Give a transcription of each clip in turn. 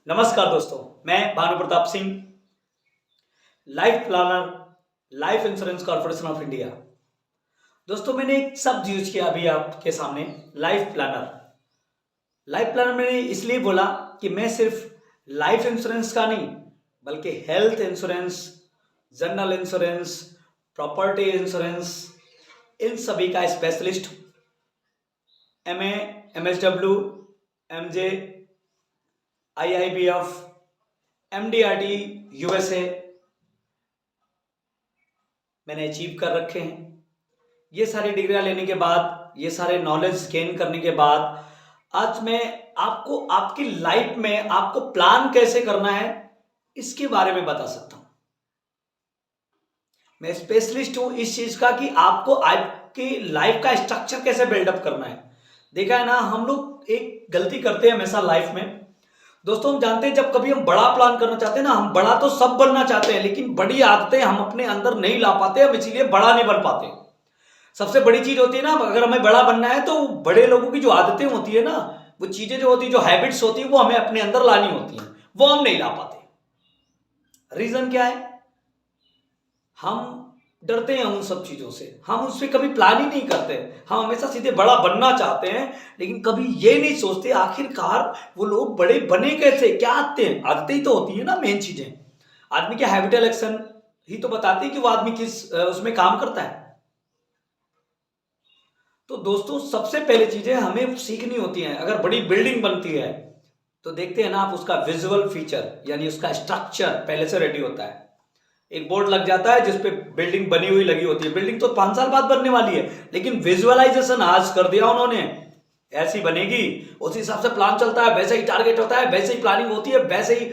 नमस्कार दोस्तों, मैं Bhanu Pratap Singh, life planner, life insurance corporation of India. दोस्तों, मैंने एक शब्द यूज किया अभी आपके सामने, लाइफ प्लानर। लाइफ प्लानर मैंने इसलिए बोला कि मैं सिर्फ लाइफ इंश्योरेंस का नहीं बल्कि health insurance, general insurance, property insurance, इन सभी का स्पेशलिस्ट हूं। MA, MSW, MJ, IIBF, MDRT USA मैंने अचीव कर रखे हैं। ये सारी डिग्रियां लेने के बाद, ये सारे नॉलेज गेन करने के बाद आज मैं आपको आपकी लाइफ में आपको प्लान कैसे करना है इसके बारे में बता सकता हूं। मैं स्पेशलिस्ट हूं इस चीज का कि आपको आपकी लाइफ का स्ट्रक्चर कैसे बिल्डअप करना है। देखा है ना, हम लोग एक गलती करते हैं हमेशा लाइफ में। दोस्तों, हम जानते हैं जब कभी हम बड़ा प्लान करना चाहते हैं ना, हम बड़ा तो सब बनना चाहते हैं लेकिन बड़ी आदतें हम अपने अंदर नहीं ला पाते, हम इसीलिए बड़ा नहीं बन पाते। सबसे बड़ी चीज होती है ना, अगर हमें बड़ा बनना है तो बड़े लोगों की जो आदतें होती है ना, वो चीजें जो होती है, जो हैबिट्स होती है, वो हमें अपने अंदर लानी होती है, वो हम नहीं ला पाते। रीजन क्या है? हम डरते हैं उन सब चीजों से, हम उस पर कभी प्लान ही नहीं करते। हम हमेशा सीधे बड़ा बनना चाहते हैं लेकिन कभी ये नहीं सोचते आखिरकार वो लोग बड़े बने कैसे, क्या आदतें आदतें ही तो होती है ना मेन चीजें। आदमी के हैबिटल एक्शन ही तो बताते हैं कि वो आदमी किस उसमें काम करता है। तो दोस्तों, सबसे पहले चीजें हमें सीखनी होती हैं। अगर बड़ी बिल्डिंग बनती है तो देखते हैं ना आप, उसका विजुअल फीचर यानी उसका स्ट्रक्चर पहले से रेडी होता है। एक बोर्ड लग जाता है जिसपे बिल्डिंग बनी हुई लगी होती है। बिल्डिंग तो 5 साल बाद बनने वाली है लेकिन विजुअलाइजेशन आज कर दिया उन्होंने, ऐसी बनेगी, उसी हिसाब से प्लान चलता है, वैसे ही टारगेट होता है, वैसे ही प्लानिंग होती है, वैसे ही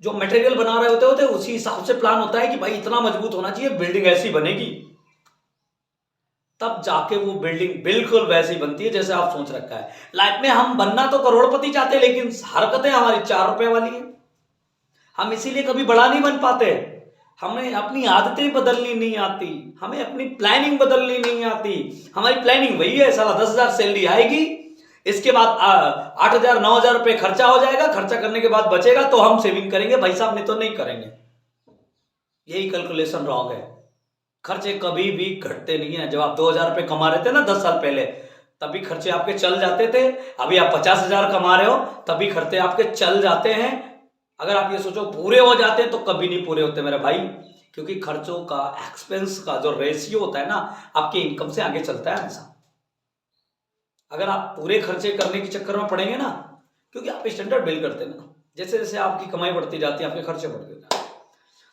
जो मटेरियल बना रहे होते होते उसी हिसाब से प्लान होता है कि भाई इतना मजबूत होना चाहिए, बिल्डिंग ऐसी बनेगी। तब जाके वो बिल्डिंग बिल्कुल वैसी बनती है जैसे आप सोच रखा है। लाइफ में हम बनना तो करोड़पति चाहते हैं लेकिन हरकतें हमारी 4 रुपए वाली है। हम इसीलिए कभी बड़ा नहीं बन पाते। हमें अपनी आदतें बदलनी नहीं आती, हमें अपनी प्लानिंग बदलनी नहीं आती। हमारी प्लानिंग वही है, साला 10,000 सैलरी आएगी, इसके बाद 8,000 9,000 रुपए खर्चा हो जाएगा, खर्चा करने के बाद बचेगा तो हम सेविंग करेंगे। भाई साहब, नहीं तो नहीं करेंगे। यही कैलकुलेशन रॉन्ग है। खर्चे कभी भी घटते नहीं है। जब आप 2,000 रुपए कमा रहे थे ना 10 साल पहले, तभी खर्चे आपके चल जाते थे। अभी आप 50,000 कमा रहे हो तभी खर्चे आपके चल जाते हैं। अगर आप ये सोचो पूरे हो जाते हैं तो कभी नहीं पूरे होते मेरे भाई, क्योंकि खर्चों का, एक्सपेंस का जो रेशियो होता है ना, आपके इनकम से आगे चलता है हमेशा। अगर आप पूरे खर्चे करने के चक्कर में पड़ेंगे ना, क्योंकि आप स्टैंडर्ड बिल्ड करते हैं ना, जैसे जैसे आपकी कमाई बढ़ती जाती है आपके खर्चे बढ़ते जाते हैं।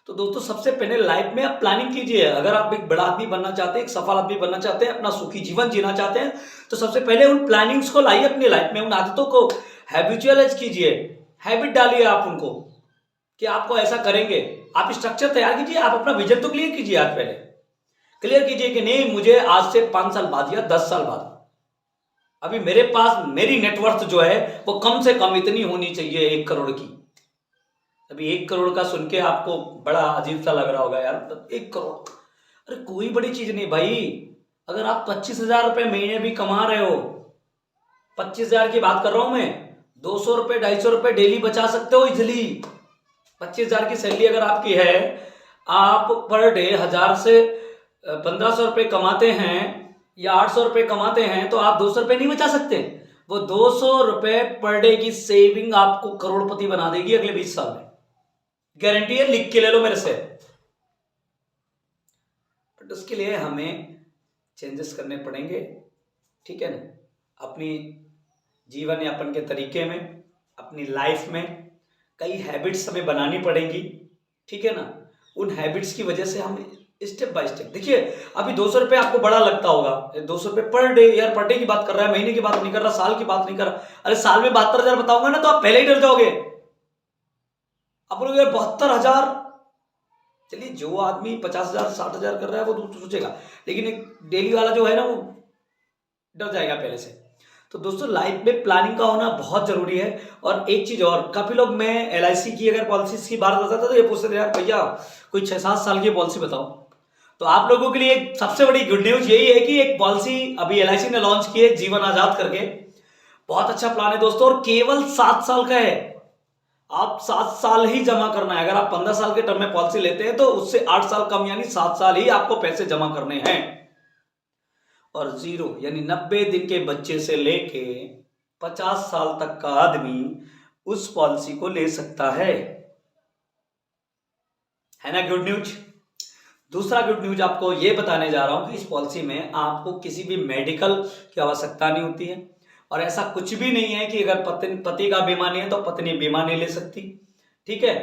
तो दोस्तों, सबसे पहले लाइफ में आप प्लानिंग कीजिए। अगर आप एक बड़ा आदमी बनना चाहते हैं, एक सफल आदमी बनना चाहते हैं, अपना सुखी जीवन जीना चाहते हैं, तो सबसे पहले उन प्लानिंग्स को लाइए अपनी लाइफ में, उन आदतों को हैबिचुअलाइज कीजिए, हैबिट डालिए आप उनको कि आपको ऐसा करेंगे। आप स्ट्रक्चर तैयार कीजिए, आप अपना विजन तो क्लियर कीजिए। आज पहले क्लियर कीजिए कि नहीं, मुझे आज से 5 साल बाद या 10 साल बाद अभी मेरे पास मेरी नेटवर्थ जो है वो कम से कम इतनी होनी चाहिए, 1 करोड़ की। अभी 1 करोड़ का सुन के आपको बड़ा अजीब सा लग रहा होगा यार, 1 करोड़, अरे कोई बड़ी चीज नहीं भाई। अगर आप 25,000 रुपए महीने भी कमा रहे हो, 25,000 की बात कर रहा हूं मैं, 200 रुपए 250 रुपए डेली बचा सकते हो इजिली। 25,000 की सैलरी अगर आपकी है, आप पर डे 1,000 से 1,500 रुपए कमाते हैं या 800 रुपए कमाते हैं, तो आप 200 रुपए नहीं बचा सकते? वो 200 रुपए पर डे की सेविंग आपको करोड़पति बना देगी अगले 20 साल में, गारंटी है, लिख के ले लो मेरे से। बट उसके लिए हमें चेंजेस करने पड़ेंगे, ठीक है ना, अपनी जीवन यापन के तरीके में, अपनी लाइफ में कई हैबिट्स हमें बनानी पड़ेंगी, ठीक है ना। उन हैबिट्स की वजह से हम स्टेप बाय स्टेप, देखिए अभी 200 रुपए आपको बड़ा लगता होगा, 200 रुपए पर डे, यार पर डे की बात कर रहा है, महीने की बात नहीं कर रहा, साल की बात नहीं कर रहा। अरे साल में 72,000 बताऊंगा ना तो आप पहले ही डर जाओगे। अब यार 72,000, चलिए जो आदमी 50,000 60,000 कर रहा है वो तो सोचेगा, लेकिन एक डेली वाला जो है ना वो डर जाएगा पहले से। तो दोस्तों, लाइफ में प्लानिंग का होना बहुत जरूरी है। और एक चीज और, काफी लोग, मैं LIC की अगर पॉलिसीज की बात करता था तो ये पूछते थे, यार भैया कोई 6-7 साल की पॉलिसी बताओ। तो आप लोगों के लिए एक सबसे बड़ी गुड न्यूज यही है कि एक पॉलिसी अभी LIC ने लॉन्च की है, जीवन आजाद करके। बहुत अच्छा प्लान है दोस्तों, और केवल 7 साल का है। आप 7 साल ही जमा करना है। अगर आप 15 साल के टर्म में पॉलिसी लेते हैं तो उससे 8 साल कम यानी 7 साल ही आपको पैसे जमा करने हैं। और 0 यानी 90 दिन के बच्चे से लेके 50 साल तक का आदमी उस पॉलिसी को ले सकता है ना। Good news. दूसरा गुड न्यूज आपको ये बताने जा रहा हूं कि इस पॉलिसी में आपको किसी भी मेडिकल की आवश्यकता नहीं होती है, और ऐसा कुछ भी नहीं है कि अगर पति का बीमा नहीं है तो पत्नी बीमा नहीं ले सकती। ठीक है,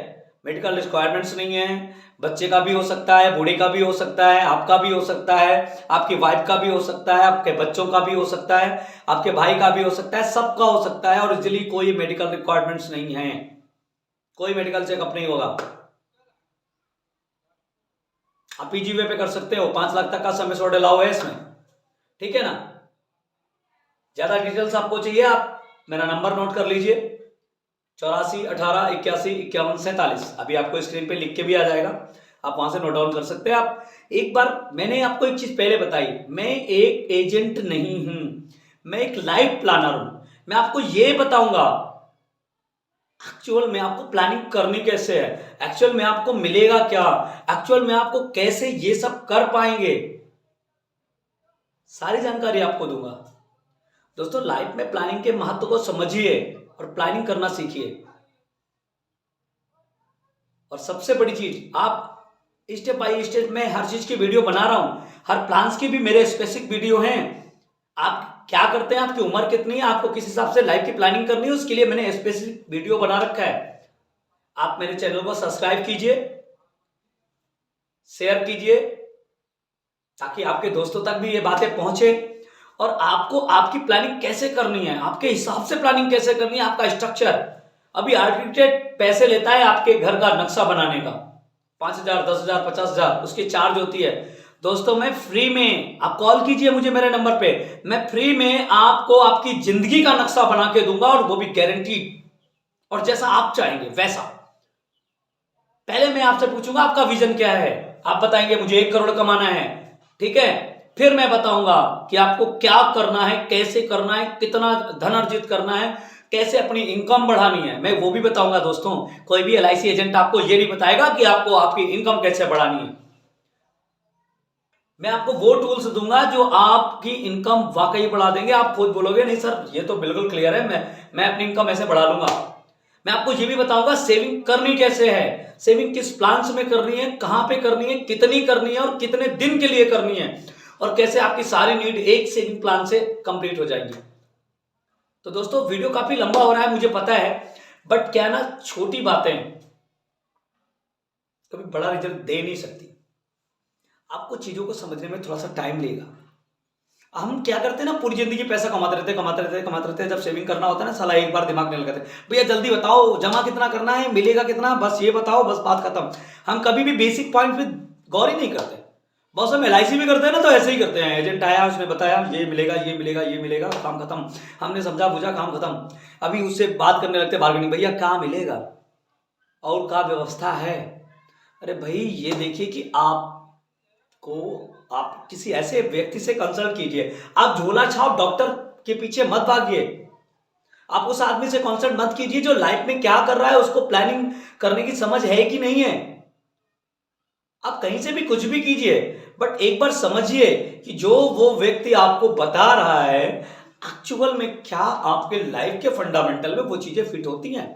मेडिकल रिक्वायरमेंट्स नहीं है। बच्चे का भी हो सकता है, बूढ़े का भी हो सकता है, आपका भी हो सकता है, आपकी वाइफ का भी हो सकता है, आपके बच्चों का भी हो सकता है, आपके भाई का भी हो सकता है, सबका हो सकता है। और इजिली कोई मेडिकल रिक्वायरमेंट्स नहीं है, कोई मेडिकल चेकअप नहीं होगा। आप पीजीवे पे कर सकते हो, 5 लाख तक का समय सोड अलाउ है इसमें। ठीक है ना। ज्यादा डिटेल्स आपको चाहिए, आप मेरा नंबर नोट कर लीजिए 84 18 81 51 47। अभी आपको स्क्रीन पे लिख के भी आ जाएगा, आप वहां से नोट डाउन कर सकते हैं। आप एक बार, मैंने आपको एक चीज पहले बताई, मैं एक एजेंट नहीं हूं, मैं एक लाइफ प्लानर हूं। मैं आपको ये बताऊंगा एक्चुअल में आपको प्लानिंग करनी कैसे है, एक्चुअल में आपको मिलेगा क्या, एक्चुअल में आपको कैसे ये सब कर पाएंगे, सारी जानकारी आपको दूंगा। दोस्तों, लाइफ में प्लानिंग के महत्व को समझिए और प्लानिंग करना सीखिए। और सबसे बड़ी चीज, आप स्टेप बाय स्टेप में हर चीज की वीडियो बना रहा हूं, हर प्लान्स की भी मेरे स्पेसिफिक वीडियो हैं। आप क्या करते हैं, आपकी उम्र कितनी है, आपको किस हिसाब से लाइफ की प्लानिंग करनी है, उसके लिए मैंने स्पेसिफिक वीडियो बना रखा है। आप मेरे चैनल को सब्सक्राइब कीजिए, शेयर कीजिए, ताकि आपके दोस्तों तक भी ये बातें पहुंचे। और आपको आपकी प्लानिंग कैसे करनी है, आपके हिसाब से प्लानिंग कैसे करनी है, आपका स्ट्रक्चर। अभी आर्किटेक्ट पैसे लेता है आपके घर का नक्शा बनाने का, 5,000 10,000 50,000 उसकी चार्ज होती है। दोस्तों, मैं फ्री में, आप कॉल कीजिए मुझे मेरे नंबर पे, मैं फ्री में आपको आपकी जिंदगी का नक्शा बना के दूंगा, और वो भी गारंटीड, और जैसा आप चाहेंगे वैसा। पहले मैं आपसे पूछूंगा आपका विजन क्या है, आप बताएंगे मुझे 1 करोड़ कमाना है। ठीक है, फिर मैं बताऊंगा कि आपको क्या करना है, कैसे करना है, कितना धन अर्जित करना है, कैसे अपनी इनकम बढ़ानी है, मैं वो भी बताऊंगा। दोस्तों, कोई भी एलआईसी एजेंट आपको ये नहीं बताएगा कि आपको आपकी इनकम कैसे बढ़ानी है। मैं आपको वो टूल्स दूंगा जो आपकी इनकम वाकई बढ़ा देंगे। आप खुद बोलोगे नहीं सर ये तो बिल्कुल क्लियर है, मैं अपनी इनकम ऐसे बढ़ा लूंगा। मैं आपको ये भी बताऊंगा सेविंग करनी कैसे है, सेविंग किस प्लान्स में करनी है, कहां पे करनी है, कितनी करनी है, और कितने दिन के लिए करनी है, और कैसे आपकी सारी नीड एक सेविंग प्लान से कंप्लीट हो जाएगी। तो दोस्तों, वीडियो काफी लंबा हो रहा है मुझे पता है, बट क्या ना, छोटी बातें कभी बड़ा रिजल्ट दे नहीं सकती। आपको चीजों को समझने में थोड़ा सा टाइम लेगा। हम क्या करते हैं ना, पूरी जिंदगी पैसा कमाते रहते हैं, जब सेविंग करना होता है ना, साला एक बार दिमाग नहीं लगाते, भैया जल्दी बताओ जमा कितना करना है, मिलेगा कितना, बस ये बताओ, बस बात खत्म। हम कभी भी बेसिक पॉइंट पे गौर ही नहीं करते। बहुत हम एलआईसी भी करते हैं ना, तो ऐसे ही करते हैं, एजेंट आया उसने बताया ये मिलेगा ये मिलेगा ये मिलेगा, काम खत्म, हमने समझा बुझा, काम खत्म। अभी उससे बात करने लगते बार्गेनिंग, भैया क्या मिलेगा और क्या व्यवस्था है। अरे भाई, ये देखिए कि आप किसी ऐसे व्यक्ति से कंसल्ट कीजिए। आप झोला छाप डॉक्टर के पीछे मत भागिए। आप उस आदमी से कंसल्ट मत कीजिए जो लाइफ में क्या कर रहा है, उसको प्लानिंग करने की समझ है कि नहीं है। आप कहीं से भी कुछ भी कीजिए, बट एक बार समझिए कि जो वो व्यक्ति आपको बता रहा है एक्चुअल में क्या आपके लाइफ के फंडामेंटल में वो चीजें फिट होती हैं,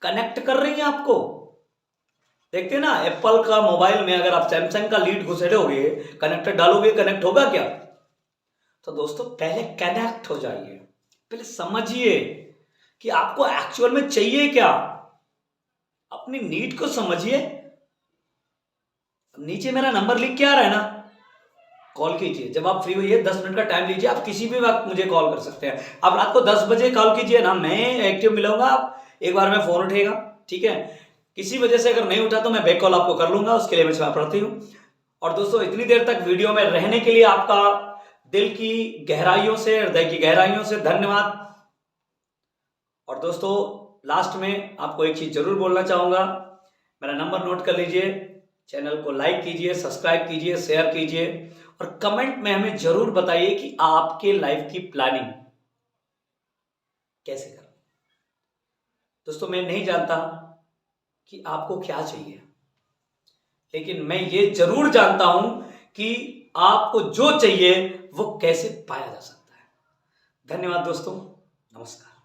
कनेक्ट कर रही हैं आपको। देखते हैं ना, एप्पल का मोबाइल में अगर आप सैमसंग का लीड घुसेड़ोगे, कनेक्टर डालोगे, कनेक्ट होगा क्या। तो दोस्तों, पहले कनेक्ट हो जाइए, पहले समझिए कि आपको एक्चुअल में चाहिए क्या, अपनी नीड को समझिए। नीचे मेरा नंबर लिख के आ रहा है ना, कॉल कीजिए जब आप फ्री होइए, 10 मिनट का टाइम लीजिए, आप किसी भी वक्त मुझे कॉल कर सकते हैं। आप रात को 10 बजे कॉल कीजिए ना, मैं एक्टिव मिलूंगा, आप एक बार में फोन उठेगा। ठीक है, किसी वजह से अगर नहीं उठा तो मैं बैक कॉल आपको कर लूंगा, उसके लिए मैं क्षमा प्रार्थी हूं। और दोस्तों, इतनी देर तक वीडियो में रहने के लिए आपका दिल की गहराइयों से, हृदय की गहराइयों से धन्यवाद। और दोस्तों, लास्ट में आपको एक चीज जरूर बोलना चाहूंगा, मेरा नंबर नोट कर लीजिए, चैनल को लाइक कीजिए, सब्सक्राइब कीजिए, शेयर कीजिए, और कमेंट में हमें जरूर बताइए कि आपके लाइफ की प्लानिंग कैसे करें। दोस्तों मैं नहीं जानता कि आपको क्या चाहिए, लेकिन मैं ये जरूर जानता हूं कि आपको जो चाहिए वो कैसे पाया जा सकता है। धन्यवाद दोस्तों, नमस्कार।